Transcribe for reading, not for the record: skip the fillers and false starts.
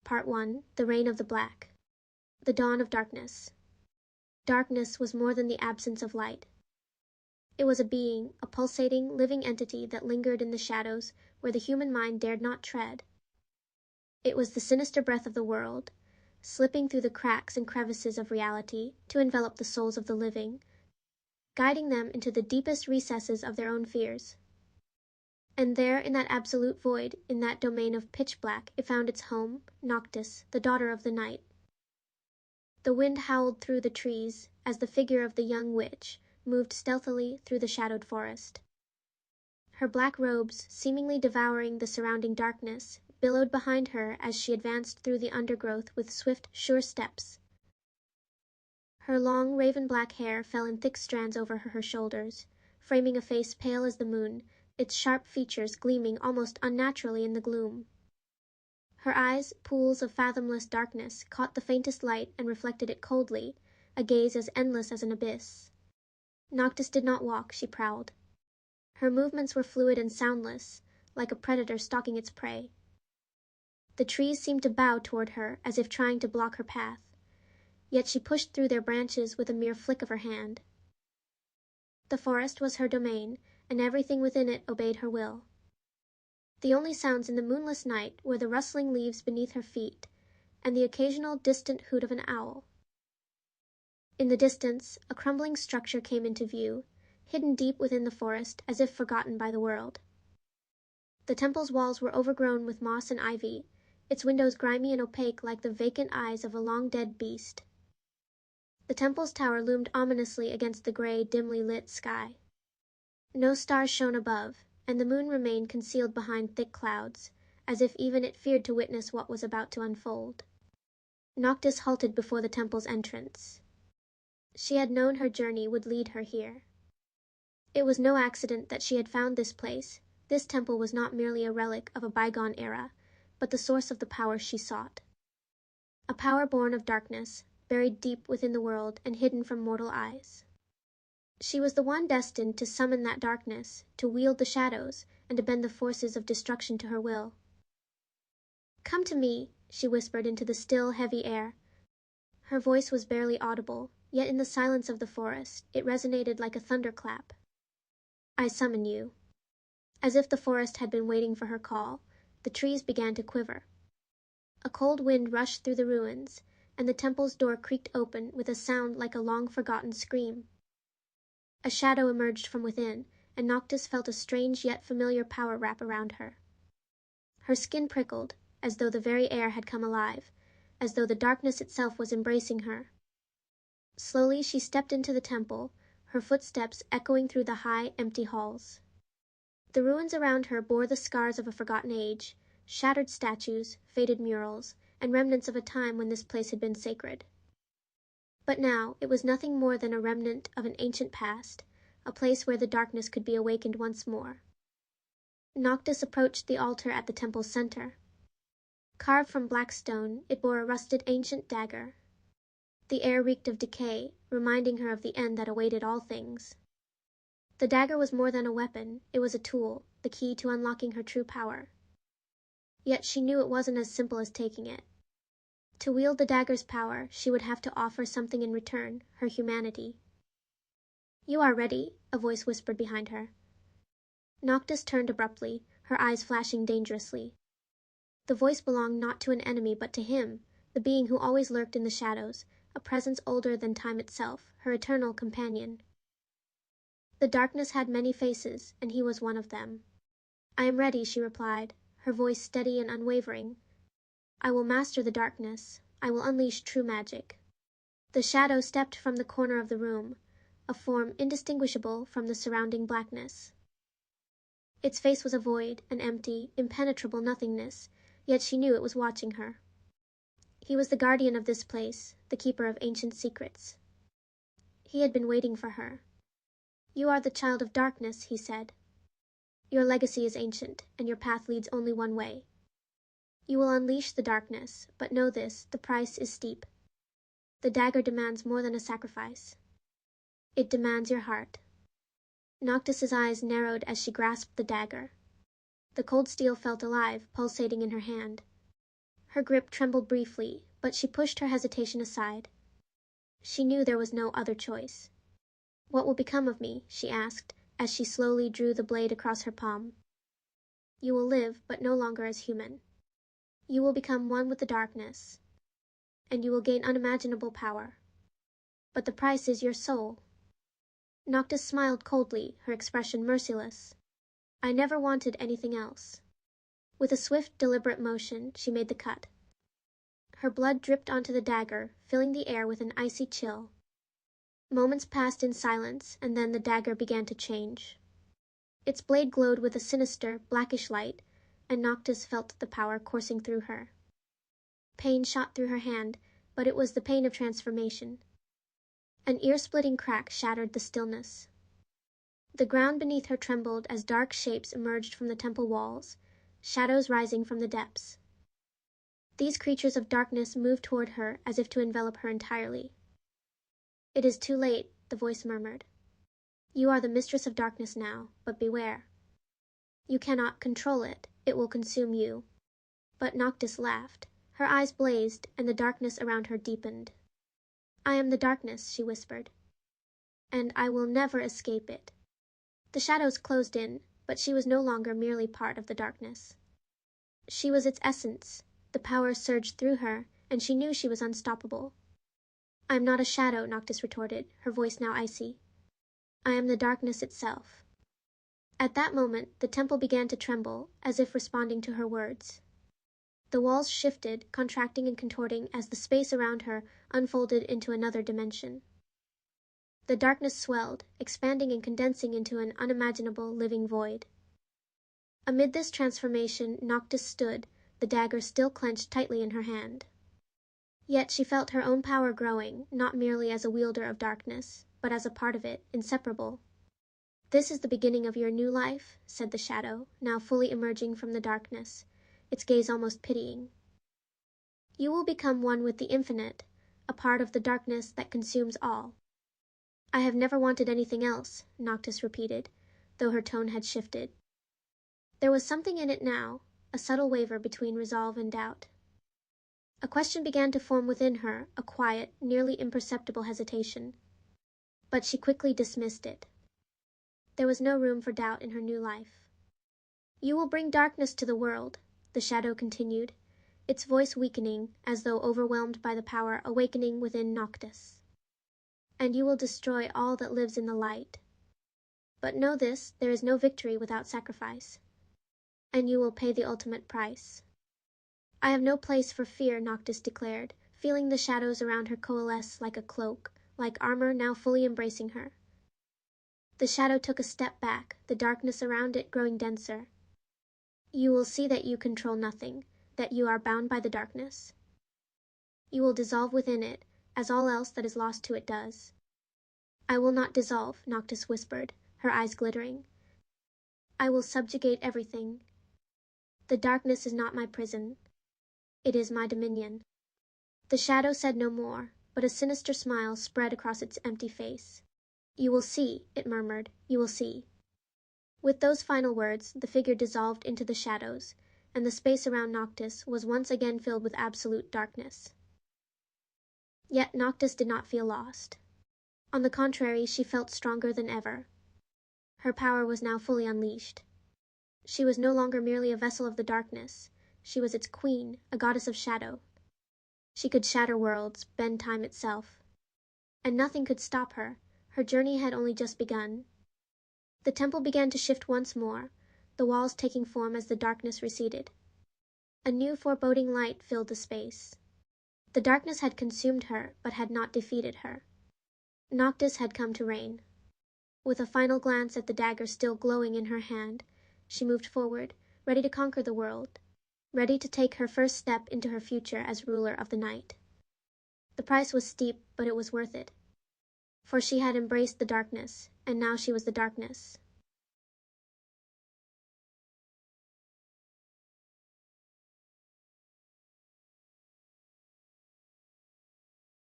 Part 1. The Reign of the Black. The Dawn of Darkness. Darkness was more than the absence of light. It was a being, a pulsating, living entity that lingered in the shadows where the human mind dared not tread. It was the sinister breath of the world, slipping through the cracks and crevices of reality to envelop the souls of the living, guiding them into the deepest recesses of their own fears. And there, in that absolute void, in that domain of pitch black, it found its home, Noctis, the daughter of the night. The wind howled through the trees as the figure of the young witch moved stealthily through the shadowed forest. Her black robes, seemingly devouring the surrounding darkness, billowed behind her as she advanced through the undergrowth with swift, sure steps. Her long, raven-black hair fell in thick strands over her shoulders, framing a face pale as the moon, its sharp features gleaming almost unnaturally in the gloom. Her eyes, pools of fathomless darkness, caught the faintest light and reflected it coldly, a gaze as endless as an abyss. Noctis did not walk, she prowled. Her movements were fluid and soundless, like a predator stalking its prey. The trees seemed to bow toward her as if trying to block her path, yet she pushed through their branches with a mere flick of her hand. The forest was her domain, and everything within it obeyed her will. The only sounds in the moonless night were the rustling leaves beneath her feet, and the occasional distant hoot of an owl. In the distance, a crumbling structure came into view, hidden deep within the forest as if forgotten by the world. The temple's walls were overgrown with moss and ivy, its windows grimy and opaque like the vacant eyes of a long-dead beast. The temple's tower loomed ominously against the gray, dimly lit sky. No stars shone above, and the moon remained concealed behind thick clouds, as if even it feared to witness what was about to unfold. Noctis halted before the temple's entrance. She had known her journey would lead her here. It was no accident that she had found this place. This temple was not merely a relic of a bygone era, but the source of the power she sought. A power born of darkness, buried deep within the world and hidden from mortal eyes. She was the one destined to summon that darkness, to wield the shadows, and to bend the forces of destruction to her will. "Come to me," she whispered into the still, heavy air. Her voice was barely audible, yet in the silence of the forest it resonated like a thunderclap. "I summon you." As if the forest had been waiting for her call, the trees began to quiver. A cold wind rushed through the ruins, and the temple's door creaked open with a sound like a long-forgotten scream. A shadow emerged from within, and Noctis felt a strange yet familiar power wrap around her. Her skin prickled, as though the very air had come alive, as though the darkness itself was embracing her. Slowly she stepped into the temple, her footsteps echoing through the high, empty halls. The ruins around her bore the scars of a forgotten age, shattered statues, faded murals, and remnants of a time when this place had been sacred. But now it was nothing more than a remnant of an ancient past, a place where the darkness could be awakened once more. Noctis approached the altar at the temple's center. Carved from black stone, it bore a rusted ancient dagger. The air reeked of decay, reminding her of the end that awaited all things. The dagger was more than a weapon, it was a tool, the key to unlocking her true power. Yet she knew it wasn't as simple as taking it. To wield the dagger's power, she would have to offer something in return, her humanity. "You are ready," a voice whispered behind her. Noctis turned abruptly, her eyes flashing dangerously. The voice belonged not to an enemy but to him, the being who always lurked in the shadows, a presence older than time itself, her eternal companion. The darkness had many faces, and he was one of them. "I am ready," she replied, her voice steady and unwavering. "I will master the darkness. I will unleash true magic." The shadow stepped from the corner of the room, a form indistinguishable from the surrounding blackness. Its face was a void, an empty, impenetrable nothingness, yet she knew it was watching her. He was the guardian of this place, the keeper of ancient secrets. He had been waiting for her. "You are the child of darkness," he said. "Your legacy is ancient, and your path leads only one way. You will unleash the darkness, but know this, the price is steep. The dagger demands more than a sacrifice. It demands your heart." Noctis's eyes narrowed as she grasped the dagger. The cold steel felt alive, pulsating in her hand. Her grip trembled briefly, but she pushed her hesitation aside. She knew there was no other choice. "What will become of me?" she asked, as she slowly drew the blade across her palm. "You will live, but no longer as human. You will become one with the darkness, and you will gain unimaginable power. But the price is your soul." Noctis smiled coldly, her expression merciless. "I never wanted anything else." With a swift, deliberate motion, she made the cut. Her blood dripped onto the dagger, filling the air with an icy chill. Moments passed in silence, and then the dagger began to change. Its blade glowed with a sinister, blackish light, and Noctis felt the power coursing through her. Pain shot through her hand, but it was the pain of transformation. An ear-splitting crack shattered the stillness. The ground beneath her trembled as dark shapes emerged from the temple walls, shadows rising from the depths. These creatures of darkness moved toward her as if to envelop her entirely. "It is too late," the voice murmured. "You are the mistress of darkness now, but beware. You cannot control it. It will consume you." But Noctis laughed. Her eyes blazed, and the darkness around her deepened. "I am the darkness," she whispered, "and I will never escape it." The shadows closed in, but she was no longer merely part of the darkness. She was its essence. The power surged through her, and she knew she was unstoppable. "I am not a shadow," Noctis retorted, her voice now icy. "I am the darkness itself." At that moment, the temple began to tremble, as if responding to her words. The walls shifted, contracting and contorting as the space around her unfolded into another dimension. The darkness swelled, expanding and condensing into an unimaginable living void. Amid this transformation, Noctis stood, the dagger still clenched tightly in her hand. Yet she felt her own power growing, not merely as a wielder of darkness, but as a part of it, inseparable. "This is the beginning of your new life," said the shadow, now fully emerging from the darkness, its gaze almost pitying. "You will become one with the infinite, a part of the darkness that consumes all." "I have never wanted anything else," Noctis repeated, though her tone had shifted. There was something in it now, a subtle waver between resolve and doubt. A question began to form within her, a quiet, nearly imperceptible hesitation. But she quickly dismissed it. There was no room for doubt in her new life. "You will bring darkness to the world," the shadow continued, its voice weakening, as though overwhelmed by the power awakening within Noctis. "And you will destroy all that lives in the light. But know this, there is no victory without sacrifice. And you will pay the ultimate price." "I have no place for fear," Noctis declared, feeling the shadows around her coalesce like a cloak, like armor now fully embracing her. The shadow took a step back, the darkness around it growing denser. "You will see that you control nothing, that you are bound by the darkness. You will dissolve within it, as all else that is lost to it does." "I will not dissolve," Noctis whispered, her eyes glittering. "I will subjugate everything. The darkness is not my prison. It is my dominion." The shadow said no more, but a sinister smile spread across its empty face. "You will see," it murmured, "you will see." With those final words, the figure dissolved into the shadows, and the space around Noctis was once again filled with absolute darkness. Yet Noctis did not feel lost. On the contrary, she felt stronger than ever. Her power was now fully unleashed. She was no longer merely a vessel of the darkness. She was its queen, a goddess of shadow. She could shatter worlds, bend time itself. And nothing could stop her. Her journey had only just begun. The temple began to shift once more, the walls taking form as the darkness receded. A new foreboding light filled the space. The darkness had consumed her, but had not defeated her. Noctis had come to reign. With a final glance at the dagger still glowing in her hand, she moved forward, ready to conquer the world, ready to take her first step into her future as ruler of the night. The price was steep, but it was worth it. For she had embraced the darkness, and now she was the darkness,